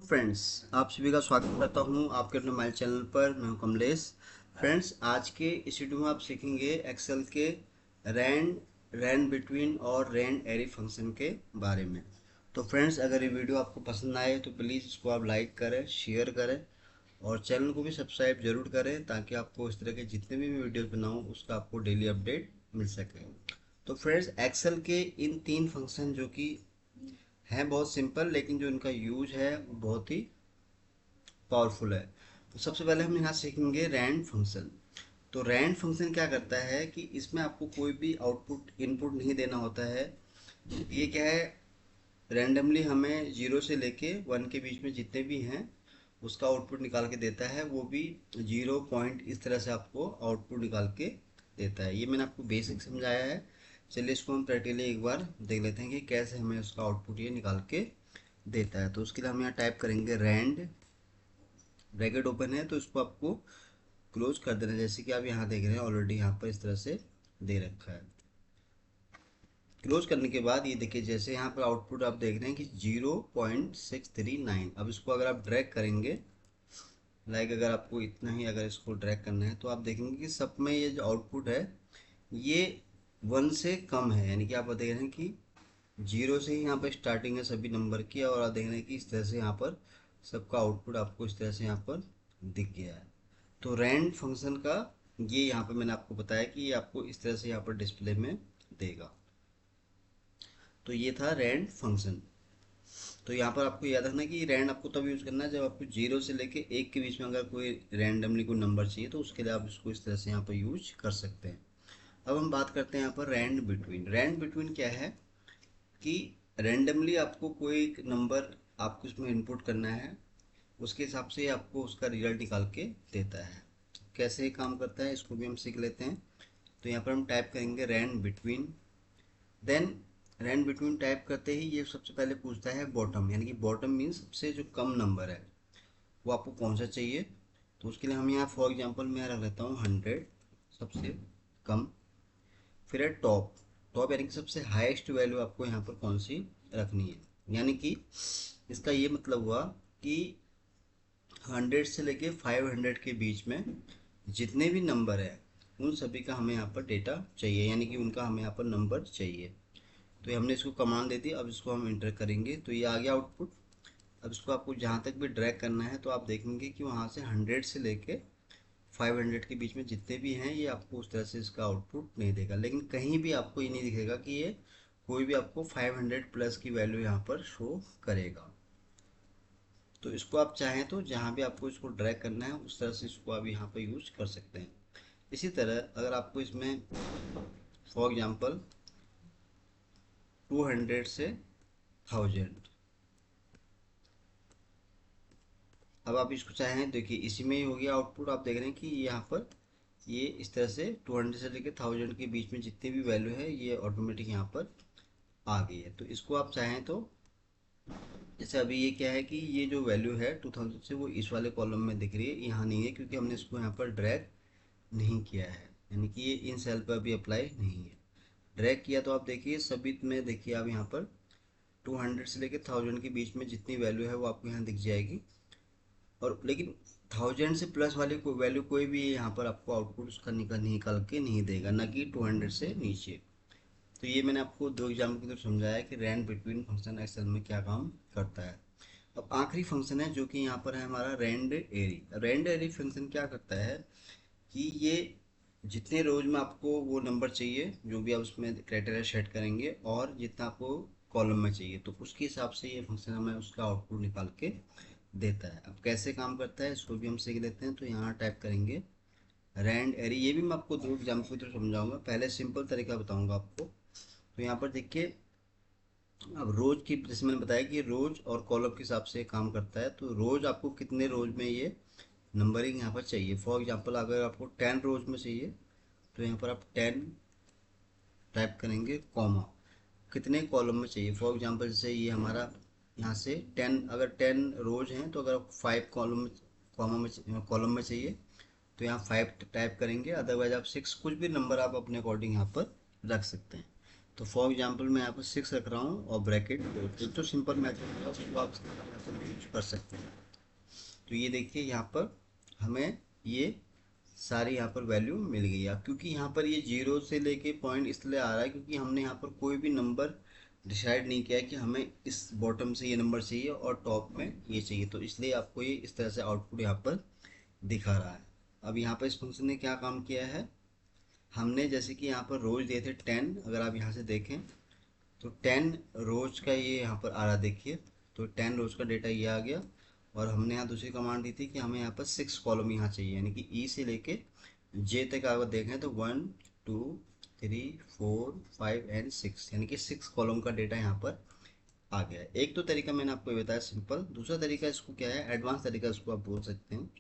Friends, आप सभी का स्वागत करता हूं आपके अपने मोबाइल चैनल पर। मैं हूं कमलेश। फ्रेंड्स, आज के इस वीडियो में आप सीखेंगे एक्सेल के रैंड रैंड बिटवीन और रैंड एरी फंक्शन के बारे में। तो फ्रेंड्स, अगर ये वीडियो आपको पसंद आए तो प्लीज़ इसको आप लाइक करें, शेयर करें और चैनल को भी सब्सक्राइब जरूर करें, ताकि आपको इस तरह के जितने भी मैं वीडियो बनाऊँ उसका आपको डेली अपडेट मिल सके। तो फ्रेंड्स, एक्सेल के इन 3 फंक्शन जो कि हैं बहुत सिंपल, लेकिन जो इनका यूज है वो बहुत ही पावरफुल है। तो सबसे पहले हम यहाँ सीखेंगे रैंड फंक्शन। तो रैंड फंक्शन क्या करता है कि इसमें आपको कोई भी आउटपुट इनपुट नहीं देना होता है। ये क्या है, रैंडमली हमें 0 से लेके 1 के बीच में जितने भी हैं उसका आउटपुट निकाल के देता है। वो भी 0 पॉइंट इस तरह से आपको आउटपुट निकाल के देता है। ये मैंने आपको बेसिक समझाया है। चलिए इसको हम प्रैक्टिकली एक बार देख लेते हैं कि कैसे हमें उसका आउटपुट ये निकाल के देता है। तो उसके लिए हम यहाँ टाइप करेंगे रैंड, ब्रैकेट ओपन है तो इसको आपको क्लोज कर देना है। जैसे कि आप यहाँ देख रहे हैं ऑलरेडी यहाँ पर इस तरह से दे रखा है। क्लोज करने के बाद ये देखिए, जैसे यहाँ पर आउटपुट आप देख रहे हैं कि 0.639। अब इसको अगर आप ड्रैग करेंगे, अगर आपको इतना ही अगर इसको ड्रैग करना है तो आप देखेंगे कि सब में ये जो आउटपुट है ये 1 से कम है। यानी कि आप देख रहे हैं कि 0 से ही यहाँ पर स्टार्टिंग है सभी नंबर की, और आप देख रहे हैं कि इस तरह से यहाँ पर सबका आउटपुट आपको इस तरह से यहाँ पर दिख गया है। तो रैंड फंक्शन का ये यहाँ पे मैंने आपको बताया कि ये आपको इस तरह से यहाँ पर डिस्प्ले में देगा। तो ये था रैंड फंक्शन। तो यहाँ पर आपको याद रखना कि रैंड आपको तब यूज़ करना है जब आपको 0 से लेके 1 के बीच में अगर कोई रैंडमली कोई नंबर चाहिए, तो उसके लिए आप इसको इस तरह से यहाँ पर यूज कर सकते हैं। अब हम बात करते हैं यहाँ पर रैंड बिटवीन। रैंड बिटवीन क्या है कि रैंडमली आपको कोई एक नंबर आपको इसमें इनपुट करना है, उसके हिसाब से आपको उसका रिजल्ट निकाल के देता है। कैसे ये काम करता है इसको भी हम सीख लेते हैं। तो यहाँ पर हम टाइप करेंगे rand between. Then rand between type करते ही ये सबसे पहले पूछता है बॉटम, यानी कि बॉटम मीन्स सबसे जो कम नंबर है वो आपको कौन सा चाहिए। तो उसके लिए हम यहाँ फॉर एग्जांपल मैं रख लेता हूँ 100, सबसे कम। फिर है टॉप। टॉप यानी कि सबसे हाईएस्ट वैल्यू आपको यहाँ पर कौन सी रखनी है। यानी कि इसका ये मतलब हुआ कि 100 से लेके 500 के बीच में जितने भी नंबर है उन सभी का हमें यहाँ पर डेटा चाहिए, यानी कि उनका हमें यहाँ पर नंबर चाहिए। तो ये हमने इसको कमांड दे दी। अब इसको हम इंटर करेंगे तो ये आ गया आउटपुट। अब इसको आपको जहाँ तक भी ड्रैग करना है तो आप देखेंगे कि वहाँ से 100 से लेके 500 के बीच में जितने भी हैं ये आपको उस तरह से इसका आउटपुट नहीं देगा। लेकिन कहीं भी आपको ये नहीं दिखेगा कि ये कोई भी आपको 500 प्लस की वैल्यू यहाँ पर शो करेगा। तो इसको आप चाहें तो जहाँ भी आपको इसको ड्रैग करना है उस तरह से इसको आप यहाँ पर यूज कर सकते हैं। इसी तरह अगर आपको इसमें फॉर एग्जांपल 200 से 1000, अब आप इसको चाहें, देखिए इसी में ही हो गया आउटपुट। आप देख रहे हैं कि यहाँ पर ये इस तरह से 200 से लेकर 1000 के बीच में जितनी भी वैल्यू है ये ऑटोमेटिक यहाँ पर आ गई है। तो इसको आप चाहें तो, जैसे अभी ये क्या है कि ये जो वैल्यू है 2000 से वो इस वाले कॉलम में दिख रही है, यहाँ नहीं है क्योंकि हमने इसको यहाँ पर ड्रैग नहीं किया है। यानी कि ये इन सेल पर भी अप्लाई नहीं है। ड्रैग किया तो आप देखिए सभी में, देखिए आप यहाँ पर 200 से लेकर 1000 के बीच में जितनी वैल्यू है वो आपको यहाँ दिख जाएगी। और लेकिन 1000 से प्लस वाली कोई वैल्यू कोई भी यहाँ पर आपको आउटपुट उसका निकाल के नहीं देगा, ना कि 200 से नीचे। तो ये मैंने आपको दो एग्जाम्पल की तरफ समझाया कि रैंड बिटवीन फंक्शन एक्सेल में क्या काम करता है। अब आखिरी फंक्शन है जो कि यहाँ पर है हमारा रैंड एरी। रैंड एरी फंक्शन क्या करता है कि ये जितने रोज में आपको वो नंबर चाहिए जो भी आप उसमें क्राइटेरिया सेट करेंगे, और जितना आपको कॉलम में चाहिए, तो उसके हिसाब से ये फंक्शन हमें उसका आउटपुट निकाल के देता है। अब कैसे काम करता है इसको भी हम सीख लेते हैं। तो यहाँ टाइप करेंगे रैंड एरी। ये भी मैं आपको दो एग्जाम्पल की तरफ समझाऊंगा, पहले सिंपल तरीका बताऊंगा आपको। तो यहाँ पर देखिए, अब रोज की, जैसे मैंने बताया कि रोज और कॉलम के हिसाब से काम करता है। तो रोज आपको कितने रोज में ये नंबरिंग यहाँ पर चाहिए। फॉर एग्जांपल अगर आपको 10 रोज में चाहिए तो यहाँ पर आप 10 टाइप करेंगे, कॉमा कितने कॉलम में चाहिए। फॉर एग्जांपल जैसे ये हमारा यहाँ से 10, अगर 10 रोज हैं तो अगर आपको 5 कॉलम में कॉलम में चाहिए तो यहाँ 5 टाइप करेंगे। अदरवाइज आप 6, कुछ भी नंबर आप अपने अकॉर्डिंग यहाँ पर रख सकते हैं। तो फॉर एग्जांपल मैं यहाँ पर 6 रख रहा हूँ और ब्रैकेट, एक तो सिंपल मैथड है उसको आप यूज कर सकते हैं। तो ये देखिए यहाँ पर हमें ये सारी यहाँ पर वैल्यू मिल गई है। क्योंकि यहाँ पर ये जीरो से लेके पॉइंट इसलिए आ रहा है क्योंकि हमने यहाँ पर कोई भी नंबर डिसाइड नहीं किया है कि हमें इस बॉटम से ये नंबर चाहिए और टॉप में ये चाहिए, तो इसलिए आपको ये इस तरह से आउटपुट यहाँ पर दिखा रहा है। अब यहाँ पर इस फंक्शन ने क्या काम किया है, हमने जैसे कि यहाँ पर रोज दिए थे 10, अगर आप यहाँ से देखें तो 10 रोज का ये यहाँ पर आ रहा देखिए, तो 10 रोज का डेटा ये आ गया। और हमने यहाँ दूसरी कमांड दी थी कि हमें यहाँ पर 6 कॉलम यहाँ चाहिए, यानी कि ई से लेके जे तक अगर देखें तो 1 2 3 4 5 एंड 6, यानी कि 6 कॉलम का डेटा यहाँ पर आ गया है। एक तो तरीका मैंने आपको ये बताया सिंपल, दूसरा तरीका इसको क्या है, एडवांस तरीका इसको आप बोल सकते हैं।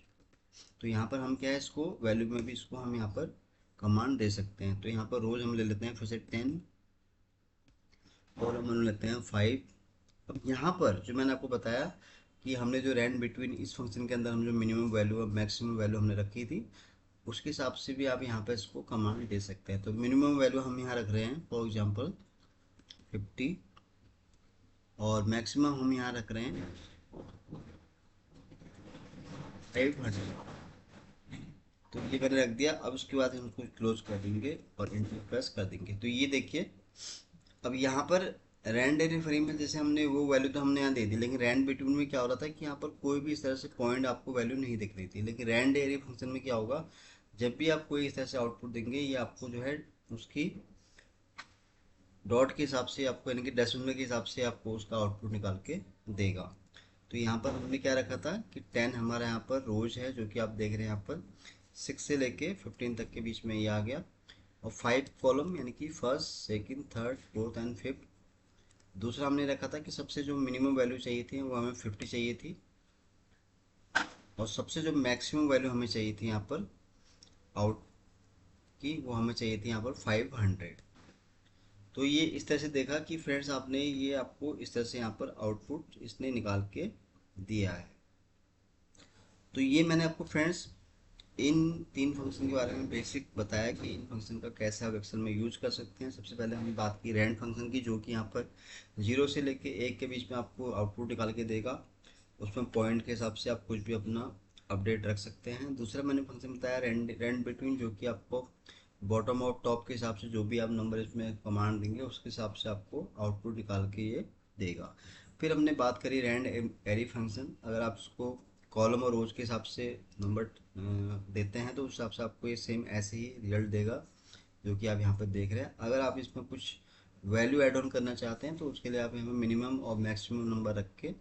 तो यहाँ पर हम क्या है, इसको वैल्यू में भी इसको हम यहाँ पर कमांड दे सकते हैं। तो यहाँ पर रोज हम ले लेते हैं फिर से 10, कॉलम हम लेते हैं 5। अब यहाँ पर जो मैंने आपको बताया कि हमने जो रैंड बिटवीन इस फंक्शन के अंदर हम जो मिनिमम वैल्यू और मैक्सिमम वैल्यू हमने रखी थी, उसके हिसाब से भी आप यहाँ पर इसको कमांड दे सकते हैं। तो मिनिमम वैल्यू हम यहाँ रख रहे हैं फॉर एग्जांपल 50 और मैक्सिमम हम यहाँ रख रहे हैं 500। तो ये मैंने रख दिया। अब उसके बाद हम इसको क्लोज कर देंगे और इंटर प्रेस कर देंगे। तो ये देखिए अब यहाँ पर रैंड एरे फ्री में जैसे हमने वो वैल्यू तो हमने यहाँ दे दी, लेकिन रैंड बिटवीन में क्या हो रहा था कि यहाँ पर कोई भी इस तरह से पॉइंट आपको वैल्यू नहीं दिख रही थी। लेकिन रैंड एरे फंक्शन में क्या होगा, जब भी आप कोई इस तरह से आउटपुट देंगे ये आपको जो है उसकी डॉट के हिसाब से आपको, यानी कि डेसिमल के हिसाब से आपको उसका आउटपुट निकाल के देगा। तो यहाँ पर हमने क्या रखा था कि 10 हमारा यहाँ पर रोज है, जो कि आप देख रहे हैं यहाँ पर 6 से लेके 15 तक के बीच में ये आ गया। और 5 कॉलम यानी कि first second third fourth and fifth. दूसरा हमने रखा था कि सबसे जो मिनिमम वैल्यू चाहिए थी वो हमें 50 चाहिए थी, और सबसे जो मैक्सिमम वैल्यू हमें चाहिए थी यहाँ पर आउट की, वो हमें चाहिए थी यहाँ पर 500। तो ये इस तरह से देखा कि फ्रेंड्स आपने ये आपको इस तरह से यहाँ पर आउटपुट इसने निकाल के दिया है। तो ये मैंने आपको फ्रेंड्स इन 3 फंक्शन के बारे में बेसिक बताया कि इन फंक्शन का कैसे आप एक्सेल में यूज कर सकते हैं। सबसे पहले हमने बात की रैंड फंक्शन की, जो कि यहाँ पर 0 से लेके 1 के बीच में आपको आउटपुट निकाल के देगा। उसमें पॉइंट के हिसाब से आप कुछ भी अपना अपडेट रख सकते हैं। दूसरा मैंने फंक्शन बताया रैंड बिटवीन, जो कि आपको बॉटम और टॉप के हिसाब से जो भी आप नंबर इसमें कमांड देंगे उसके हिसाब से आपको आउटपुट निकाल के ये देगा। फिर हमने बात करी रैंड एरी फंक्शन, अगर आप उसको कॉलम और रोज के हिसाब से नंबर देते हैं तो उस हिसाब से आपको ये सेम ऐसे ही रिजल्ट देगा, जो कि आप यहाँ पर देख रहे हैं। अगर आप इसमें कुछ वैल्यू ऐड ऑन करना चाहते हैं तो उसके लिए आप यहाँ पर मिनिमम और मैक्सिमम नंबर रख के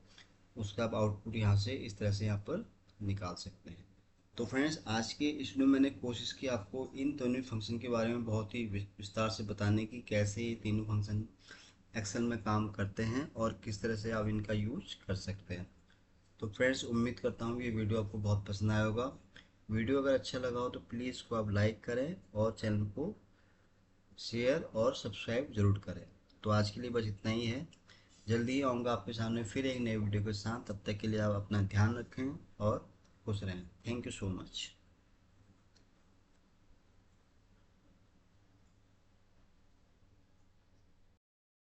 उसका आप आउटपुट यहाँ से इस तरह से यहाँ पर निकाल सकते हैं। तो फ्रेंड्स आज के इस वीडियो में मैंने कोशिश की आपको इन तीनों फंक्शन के बारे में बहुत ही विस्तार से बताने की, कैसे ये तीनों फंक्शन एक्सेल में काम करते हैं और किस तरह से आप इनका यूज कर सकते हैं। तो फ्रेंड्स उम्मीद करता हूँ कि ये वीडियो आपको बहुत पसंद आया होगा। वीडियो अगर अच्छा लगा हो तो प्लीज़ इसको आप लाइक करें और चैनल को शेयर और सब्सक्राइब जरूर करें। तो आज के लिए बस इतना ही है। जल्दी ही आऊँगा आपके सामने फिर एक नए वीडियो के साथ। तब तक के लिए आप अपना ध्यान रखें और खुश रहें। Thank you so much.